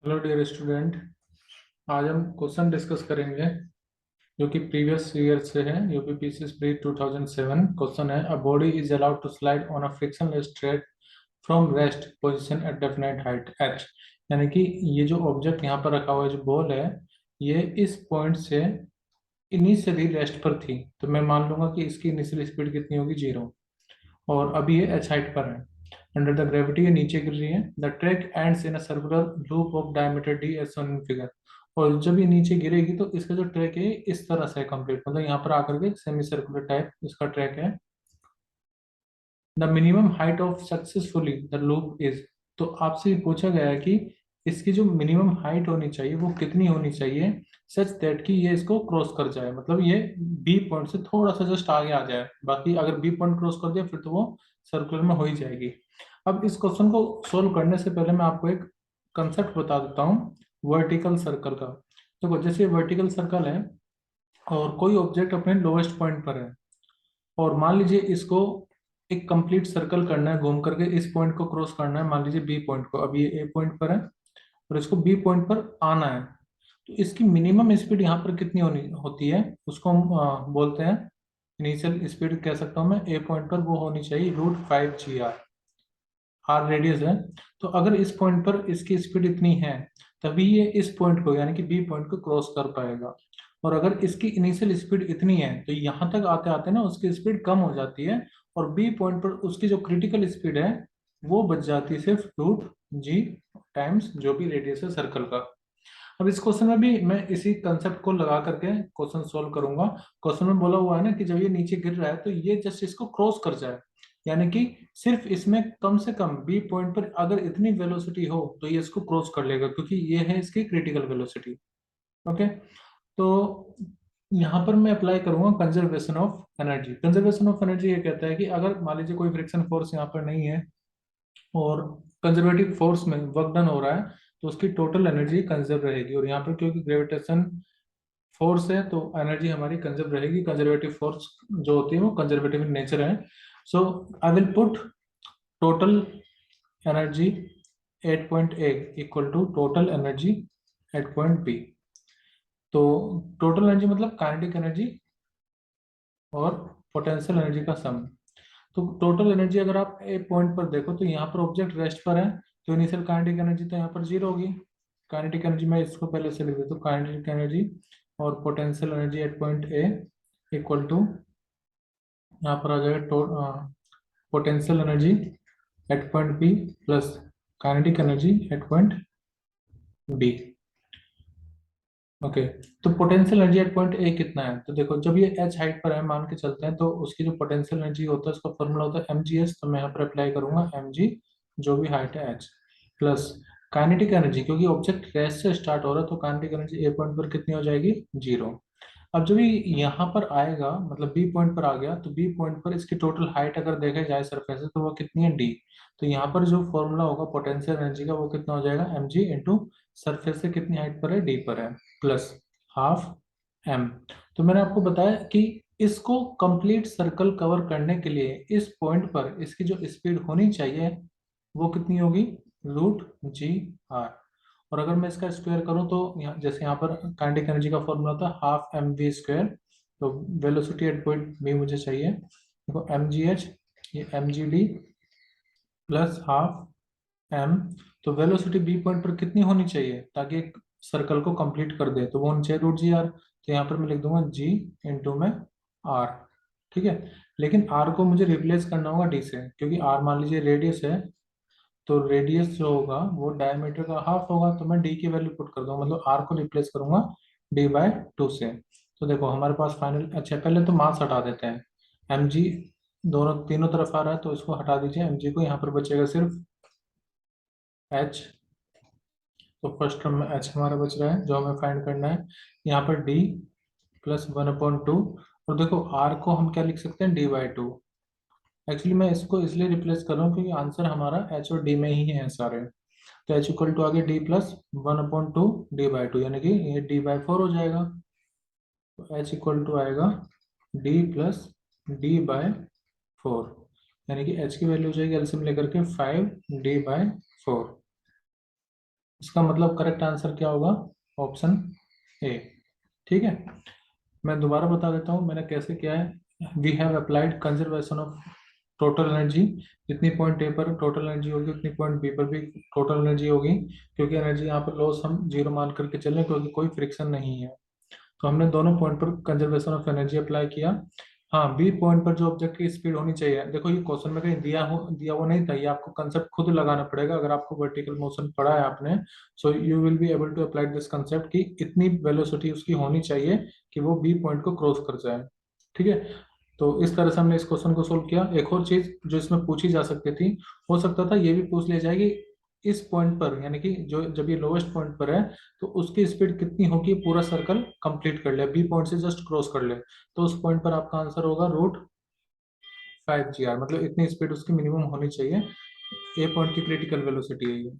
Hello dear student. आज हम question discuss करेंगे जो कि प्रीवियस ईयर से है। यूपीपीसी प्री 2007 क्वेश्चन है, a body is allowed to slide on a frictionless track from rest position at definite height H. यानी कि ये जो ऑब्जेक्ट यहाँ पर रखा हुआ है, जो बॉल है, ये इस पॉइंट से इनिशियली रेस्ट पर थी, तो मैं मान लूंगा कि इसकी इनिशियल स्पीड कितनी होगी, 0। और अभी ये एच हाइट पर है, अंडर द ग्रेविटी ये नीचे गिर रही है। The track ends in a circular loop of diameter D as shown in figure. और जब ये नीचे गिरेगी तो इसका जो ट्रैक है इस तरह से कंप्लीट, मतलब यहाँ पर आकर के सेमी सर्कुलर टाइप इसका ट्रैक है। The minimum height of successfully the loop is. तो आपसे ये पूछा गया है कि इसकी जो मिनिमम हाइट होनी चाहिए वो कितनी होनी चाहिए, सच दैट कि ये इसको क्रॉस कर जाए, मतलब ये बी पॉइंट से थोड़ा सा जस्ट आगे आ जाए। बाकी अगर बी पॉइंट क्रॉस कर दिया फिर तो वो सर्कुलर में हो ही जाएगी। अब इस क्वेश्चन को सोल्व करने से पहले मैं आपको एक कंसेप्ट बता देता हूँ वर्टिकल सर्कल का। देखो, जैसे वर्टिकल सर्कल है और कोई ऑब्जेक्ट अपने लोवेस्ट पॉइंट पर है, और मान लीजिए इसको एक कंप्लीट सर्कल करना है, घूम करके इस पॉइंट को क्रॉस करना है, मान लीजिए बी पॉइंट को। अभी ये ए पॉइंट पर है और इसको बी पॉइंट पर आना है, तो इसकी मिनिमम स्पीड यहाँ पर कितनी होनी होती है, उसको हम बोलते हैं इनिशियल स्पीड, कह सकता हूँ मैं ए पॉइंट पर वो होनी चाहिए √5 g r। आर रेडियस है, तो अगर इस पॉइंट पर इसकी स्पीड इतनी है तभी ये इस पॉइंट को यानी कि बी पॉइंट को क्रॉस कर पाएगा। और अगर इसकी इनिशियल स्पीड इतनी है तो यहाँ तक आते आते ना उसकी स्पीड कम हो जाती है, और बी पॉइंट पर उसकी जो क्रिटिकल स्पीड है वो बच जाती है सिर्फ √g टाइम्स जो भी रेडियस है सर्कल का। अब इस क्वेश्चन में भी मैं इसी कंसेप्ट को लगा करके क्वेश्चन सोल्व करूंगा। क्वेश्चन में बोला हुआ है ना कि जब ये नीचे गिर रहा है तो ये जस्ट इसको क्रॉस कर जाए, यानी कि सिर्फ इसमें कम से कम बी पॉइंट पर अगर इतनी वेलोसिटी हो तो ये इसको क्रॉस कर लेगा, क्योंकि ये है इसकी क्रिटिकल वेलोसिटी। ओके, तो यहाँ पर मैं अप्लाई करूंगा conservation of energy. Conservation of energy ये कहता है कि अगर मान लीजिए कोई फ्रिक्शन फोर्स यहाँ पर नहीं है और कंजर्वेटिव फोर्स में वर्क डन हो रहा है, तो उसकी टोटल एनर्जी कंजर्व रहेगी। और यहाँ पर क्योंकि ग्रेविटेशन फोर्स है तो एनर्जी हमारी कंजर्व रहेगी। कंजर्वेटिव फोर्स जो होती है वो कंजर्वेटिव इन नेचर है। So I will put total energy at point A equal to total energy at point B. तो टोटल एनर्जी मतलब काइनेटिक एनर्जी और पोटेंशियल एनर्जी का सम। तो टोटल एनर्जी अगर आप ए पॉइंट पर देखो तो यहाँ पर ऑब्जेक्ट रेस्ट पर है, तो इनिशियल काइनेटिक एनर्जी तो यहाँ पर 0 होगी। काइनेटिक एनर्जी मैं इसको पहले से लिख देता हूँ, काइनेटिक एनर्जी और potential energy at point A equal to, यहाँ पर आ जाएगा potential energy at point B plus kinetic energy at point B. Okay, तो potential energy at point A कितना है, तो देखो जब ये एच हाइट पर है मान के चलते हैं, तो उसकी जो पोटेंशियल एनर्जी होता है उसका फॉर्मूला होता है mgs। तो मैं यहाँ पर अप्लाई करूंगा mg जो भी हाइट है h प्लस काइनेटिक एनर्जी, क्योंकि ऑब्जेक्ट रेस्ट से स्टार्ट हो रहा है तो काइनेटिक एनर्जी ए पॉइंट पर कितनी हो जाएगी, 0। अब जब ये यहाँ पर आएगा मतलब बी पॉइंट पर आ गया, तो बी पॉइंट पर इसकी टोटल हाइट अगर देखे जाए सरफेस से तो वो कितनी है, डी। तो यहाँ पर जो फॉर्मूला होगा पोटेंशियल एनर्जी का वो कितना हो जाएगा, mg इंटू सरफेस से कितनी हाइट पर है, डी पर है, प्लस हाफ एम। तो मैंने आपको बताया कि इसको कंप्लीट सर्कल कवर करने के लिए इस पॉइंट पर इसकी जो स्पीड होनी चाहिए वो कितनी होगी, √g r। और अगर मैं इसका स्क्वायर करूं तो जैसे यहाँ पर काइनेटिक एनर्जी का फॉर्मूला था ½ mv², तो वेलोसिटी एट पॉइंट बी मुझे चाहिए, देखो mgh ये mgd प्लस हाफ एम। तो वेलोसिटी बी पॉइंट पर कितनी होनी चाहिए ताकि एक सर्कल को कंप्लीट कर दे, तो वो होनी चाहिए √g r। तो यहाँ पर मैं लिख दूंगा g इंटू में r। ठीक है, लेकिन r को मुझे रिप्लेस करना होगा d से, क्योंकि r मान लीजिए रेडियस है, तो रेडियस जो होगा वो डायमीटर का हाफ होगा, तो मैं डी की वैल्यू पुट कर दूंगा, मतलब आर को रिप्लेस करूंगा d/2 से। तो देखो हमारे पास फाइनल, अच्छा पहले तो मास हटा देते हैं, mg दोनों तीनों तरफ आ रहा है तो इसको हटा दीजिए mg को, यहाँ पर बचेगा सिर्फ h। तो फर्स्ट टर्म में h हमारा बच रहा है जो हमें फाइंड करना है, यहाँ पर d प्लस 1/2। और देखो r को हम क्या लिख सकते हैं, d/2। एक्चुअली मैं इसको इसलिए रिप्लेस कर रहा हूँ क्योंकि आंसर हमारा h और d में ही है सारे। तो एच इक्वल टू आगे डी प्लस 1/2 d/2, यानी कि ये d/4 हो जाएगा। तो एच इक्वल टू आएगा डी प्लस d/4, यानी कि एच की वैल्यू हो जाएगी एलसीएम लेकर के 5d/4। इसका मतलब करेक्ट आंसर क्या होगा? Option A. ठीक है, मैं दोबारा बता देता हूँ मैंने कैसे किया है। We have applied conservation of total energy. जितनी पॉइंट ए पर टोटल एनर्जी होगी उतनी पॉइंट बी पर भी टोटल एनर्जी होगी, क्योंकि एनर्जी यहाँ पर लॉस हम जीरो मान करके चल रहे हैं क्योंकि कोई फ्रिक्शन नहीं है। तो हमने दोनों पॉइंट पर कंजर्वेशन ऑफ एनर्जी अप्लाई किया। हाँ, बी पॉइंट पर जो ऑब्जेक्ट की स्पीड होनी चाहिए, देखो ये क्वेश्चन में कहीं दिया हुआ नहीं था, ये आपको कंसेप्ट खुद लगाना पड़ेगा। अगर आपको वर्टिकल मोशन पढ़ा है आपने, so you will be able to apply this concept कि इतनी वेलोसिटी उसकी होनी चाहिए कि वो बी पॉइंट को क्रॉस कर जाए। ठीक है, तो इस तरह से हमने इस क्वेश्चन को सोल्व किया। एक और चीज जो इसमें पूछी जा सकती थी, हो सकता था ये भी पूछ लिया जाएगी इस पॉइंट पर, यानी कि जो जब ये लोवेस्ट पॉइंट पर है तो उसकी स्पीड कितनी होगी, पूरा सर्कल कंप्लीट कर ले, बी पॉइंट से जस्ट क्रॉस कर ले, तो उस पॉइंट पर आपका आंसर होगा √5 GR, मतलब इतनी स्पीड उसकी मिनिमम होनी चाहिए। ए पॉइंट की क्रिटिकल वेलोसिटी है ये।